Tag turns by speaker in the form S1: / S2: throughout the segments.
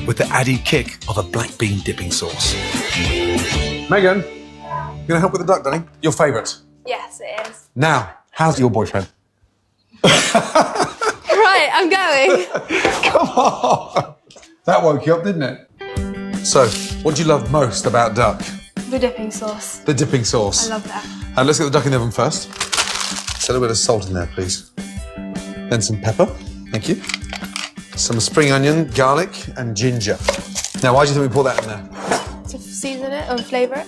S1: with the added kick of a black bean dipping sauce.
S2: Megan, you gonna help with the duck, darling? Your favourite?
S3: Yes, it is.
S2: Now, how's your boyfriend?
S3: Right, I'm going.
S2: Come on! That woke you up, didn't it? So, what do you love most about duck?
S3: The dipping sauce.
S2: The dipping sauce.
S3: I love that.
S2: And let's get the duck in the oven first. Just a little bit of salt in there, please. Then some pepper, thank you. Some spring onion, garlic, and ginger. Now, why do you think we pour that in there?
S3: To season it or flavour it?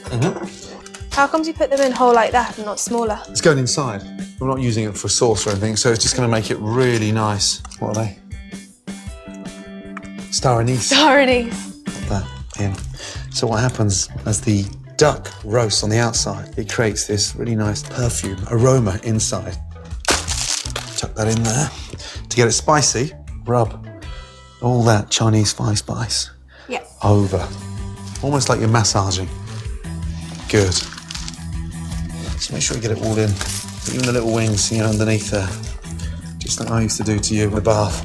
S3: How comes you put them in whole like that and not smaller?
S2: It's going inside. We're not using it for sauce or anything, so it's just going to make it really nice. What are they? Star anise.
S3: Star anise.
S2: Put that in. So what happens as the duck roasts on the outside, it creates this really nice perfume, aroma inside. Chuck that in there. To get it spicy, rub all that Chinese spice
S3: Yeah.
S2: over. Almost like you're massaging. Good. Just make sure you get it all in. Even the little wings, underneath there. Just like I used to do to you in the bath.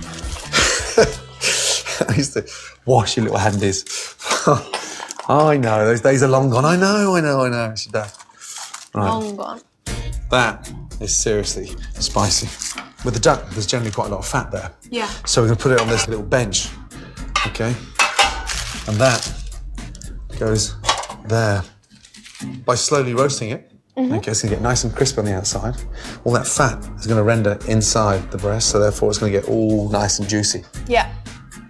S2: I used to wash your little handies. I know, those days are long gone. I know. It's your dad. Right.
S3: Long gone.
S2: That is seriously spicy. With the duck, there's generally quite a lot of fat there.
S3: Yeah.
S2: So we're going to put it on this little bench, okay? And that goes there. By slowly roasting it, okay, it's going to get nice and crisp on the outside. All that fat is going to render inside the breast, so therefore it's going to get all nice and juicy.
S3: Yeah.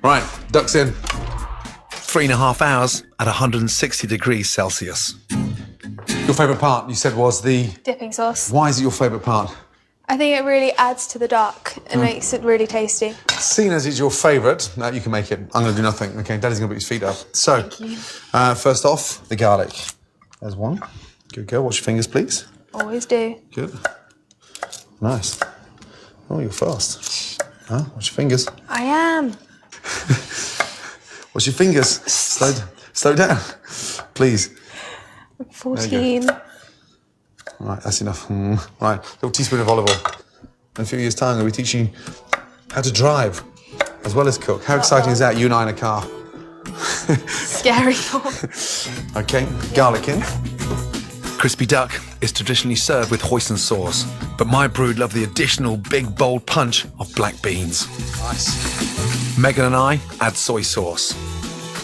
S2: Right, duck's in.
S1: 3.5 hours at 160 degrees Celsius.
S2: Your favourite part, you said, was the...
S3: Dipping sauce.
S2: Why is it your favourite part?
S3: I think it really adds to the duck and makes it really tasty.
S2: Seeing as it's your favourite, now you can make it. I'm going to do nothing, okay? Daddy's going to put his feet up. So, first off, the garlic. There's one. Good girl. Wash your fingers, please.
S3: Always do.
S2: Good. Nice. Oh, you're fast. Huh? Wash your fingers.
S3: I am.
S2: Wash your fingers. Slow down, please.
S3: 14.
S2: Right, that's enough. Right, little teaspoon of olive oil. In a few years' time, I'll be teaching you how to drive as well as cook. How exciting is that? You and I in a car.
S3: Scary thought.
S2: Okay, garlic in.
S1: Crispy duck is traditionally served with hoisin sauce, but my brood love the additional big, bold punch of black beans.
S2: Nice.
S1: Megan and I add soy sauce.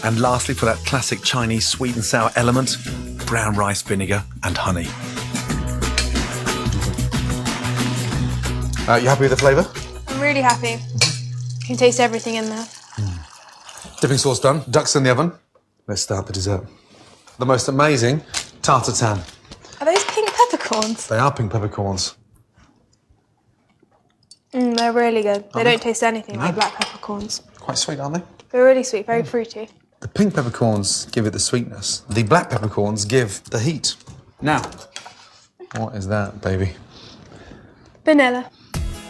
S1: And lastly, for that classic Chinese sweet and sour element, brown rice vinegar and honey.
S2: You happy with the flavour?
S3: I'm really happy. You can taste everything in there.
S2: Dipping sauce done. Duck's in the oven. Let's start the dessert. The most amazing tartatan.
S3: Are those pink peppercorns?
S2: They are pink peppercorns.
S3: They're really good. They don't taste anything like black peppercorns.
S2: Quite sweet, aren't they?
S3: They're really sweet, very fruity.
S2: The pink peppercorns give it the sweetness. The black peppercorns give the heat. Now, what is that, baby?
S3: Vanilla.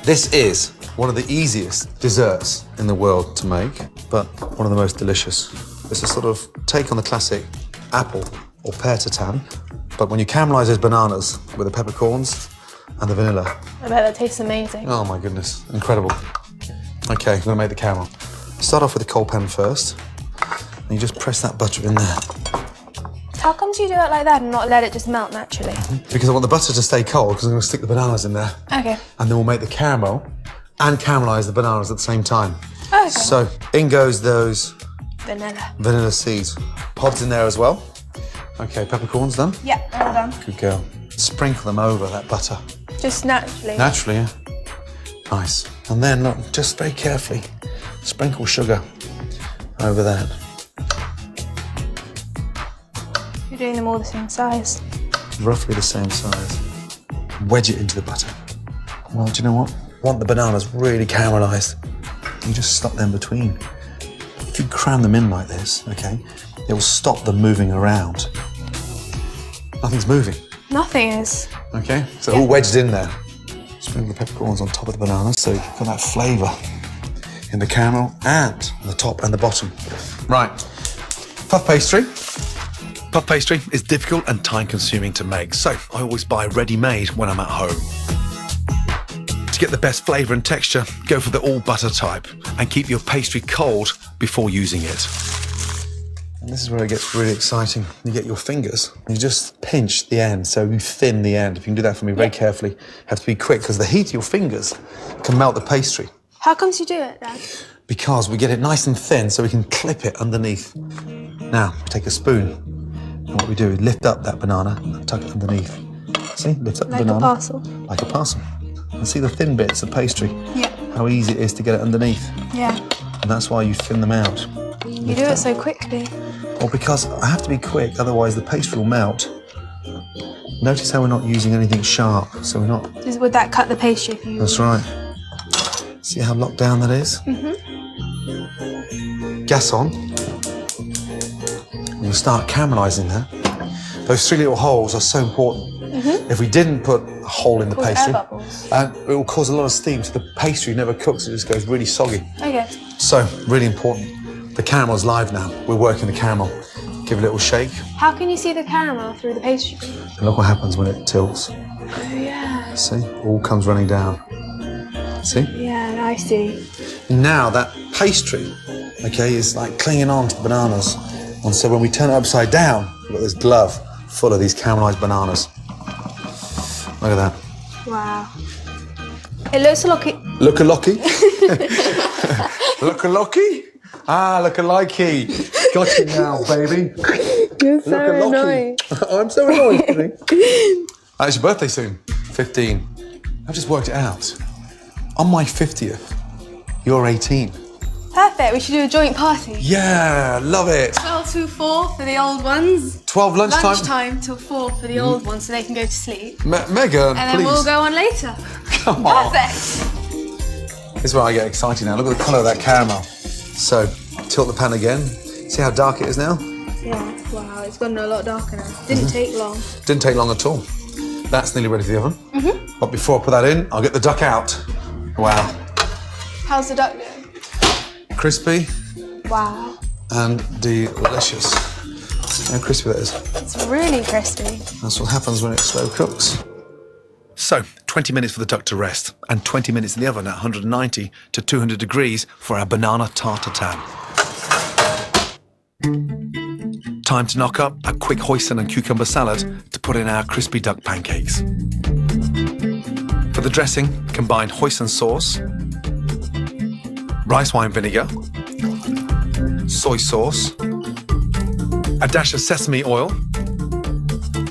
S2: This is one of the easiest desserts in the world to make, but one of the most delicious. It's a sort of take on the classic apple or pear tartan, but when you caramelise those bananas with the peppercorns and the vanilla.
S3: I bet that tastes amazing.
S2: Oh my goodness, incredible. Okay, I'm gonna make the caramel. Start off with the cold pan first, and you just press that butter in there.
S3: How comes you do it like that and not let it just melt naturally?
S2: Because I want the butter to stay cold, because I'm gonna stick the bananas in there.
S3: Okay.
S2: And then we'll make the caramel and caramelise the bananas at the same time.
S3: Okay.
S2: So in goes those
S3: Vanilla.
S2: seeds. Pods in there as well. Okay, peppercorns done.
S3: Yeah, all done.
S2: Good girl. Sprinkle them over that butter.
S3: Just naturally.
S2: Naturally, yeah. Nice. And then, look, just very carefully, sprinkle sugar over that.
S3: You're doing them all the same size.
S2: Roughly the same size. Wedge it into the butter. Well, do you know what? Want the bananas really caramelised. You just stop them between. If you cram them in like this, okay, it will stop them moving around. Nothing's moving.
S3: Nothing is.
S2: Okay, so all wedged in there. Sprinkle the peppercorns on top of the bananas so you've got that flavour in the caramel and on the top and the bottom. Right, puff pastry.
S1: Puff pastry is difficult and time-consuming to make, so I always buy ready-made when I'm at home. To get the best flavour and texture, go for the all-butter type and keep your pastry cold before using it.
S2: And this is where it gets really exciting. You get your fingers, and you just pinch the end, so you thin the end. If you can do that for me very carefully, you have to be quick, because the heat of your fingers can melt the pastry.
S3: How comes you do it, Dad?
S2: Because we get it nice and thin, so we can clip it underneath. Now, take a spoon, and what we do is lift up that banana and tuck it underneath. See, lift up the
S3: Like
S2: banana.
S3: a parcel.
S2: Like a parcel. And see the thin bits of pastry?
S3: Yeah.
S2: How easy it is to get it underneath.
S3: Yeah.
S2: And that's why you thin them out.
S3: You do it so quickly.
S2: Well, because I have to be quick, otherwise the pastry will melt. Notice how we're not using anything sharp, so we're not...
S3: Would that cut the pastry if you...
S2: That's right. See how locked down that is? Gas on. We'll start caramelising that. Those 3 little holes are so important. If we didn't put a hole in the
S3: Cause
S2: pastry,
S3: air bubbles.
S2: it will cause a lot of steam, so the pastry never cooks, it just goes really soggy.
S3: Okay.
S2: So, really important. The caramel's live now. We're working the caramel. Give it a little shake,
S3: How can you see the caramel through the pastry?
S2: and look what happens when it tilts.
S3: Oh, yeah.
S2: See? All comes running down. See?
S3: Yeah, I see.
S2: Now that pastry, okay, is like clinging on to the bananas. And so when we turn it upside down, we've got this glove full of these caramelized bananas. Look at that.
S3: Wow. It looks like it...
S2: Look-a-locky? Look-a-locky? Ah, look-a-likey. Got you now, baby.
S3: You're so
S2: Look-a-locky.
S3: annoying.
S2: I'm so annoyed. It's your birthday soon. 15. I've just worked it out. On my 50th, you're 18.
S3: Perfect, we should do a joint party.
S2: Yeah, love it.
S3: 12 to 4 for the old ones.
S2: 12 lunchtime.
S3: Lunchtime till 4 for the old ones so they can go to sleep.
S2: Megan,
S3: And then
S2: please.
S3: we'll go on later.
S2: Come on.
S3: Perfect.
S2: This is where I get excited now. Look at the colour of that caramel. So, tilt the pan again. See how dark it is now?
S3: Yeah, wow, it's gotten a lot darker now. Didn't take long.
S2: Didn't take long at all. That's nearly ready for the oven. But before I put that in, I'll get the duck out. Wow.
S3: How's the duck doing?
S2: Crispy
S3: Wow,
S2: and delicious. See how crispy that is?
S3: it's really crispy.
S2: That's what happens when it slow cooks.
S1: So, 20 minutes for the duck to rest, and 20 minutes in the oven at 190 to 200 degrees for our banana tartatan. Time to knock up a quick hoisin and cucumber salad to put in our crispy duck pancakes. For the dressing, combine hoisin sauce, rice wine vinegar, soy sauce, a dash of sesame oil,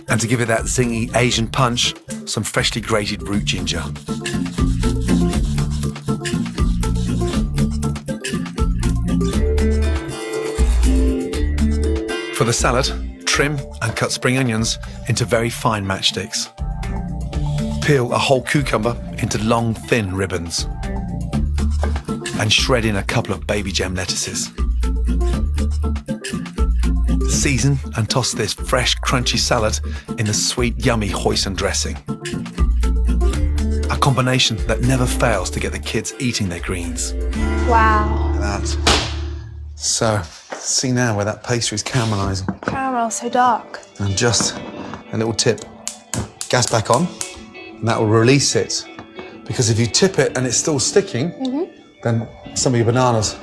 S1: and to give it that zingy Asian punch, some freshly grated root ginger. For the salad, trim and cut spring onions into very fine matchsticks. Peel a whole cucumber into long, thin ribbons. And shred in a couple of baby gem lettuces. Season and toss this fresh, crunchy salad in the sweet, yummy hoisin dressing. A combination that never fails to get the kids eating their greens.
S3: Wow.
S2: Look at that. So, see now where that pastry is caramelising.
S3: Caramel so dark.
S2: And just a little tip. Gas back on, and that will release it. Because if you tip it and it's still sticking, then some of your bananas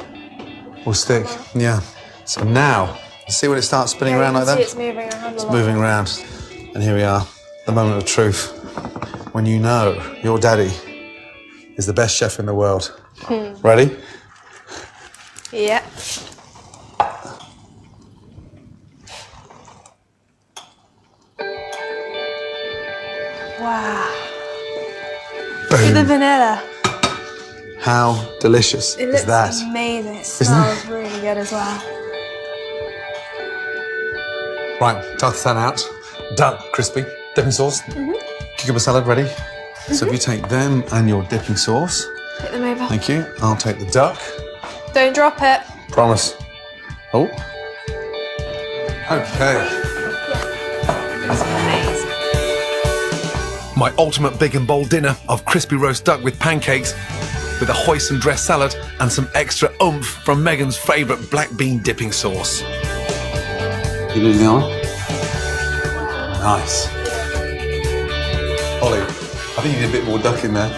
S2: will stick. Yeah. So now, see when it starts spinning around like that?
S3: It's moving around a lot.
S2: Moving around. And here we are, the moment of truth. When you know your daddy is the best chef in the world. Ready?
S3: Yeah. Wow. Look at the vanilla.
S2: How delicious
S3: It
S2: is
S3: looks
S2: that?
S3: amazing. It
S2: it?
S3: smells really good as well.
S2: Right, tartatan out. Done. Crispy. Dipping sauce. Cucumber salad ready. So if you take them and your dipping sauce,
S3: Put them over.
S2: thank you. I'll take the duck.
S3: Don't drop it.
S2: Promise. Oh. Okay.
S3: That's amazing.
S1: My ultimate big and bold dinner of crispy roast duck with pancakes, with a hoisin dressed salad and some extra oomph from Megan's favourite black bean dipping sauce.
S2: You do the honour? Nice. Ollie, I think you need a bit more duck in there.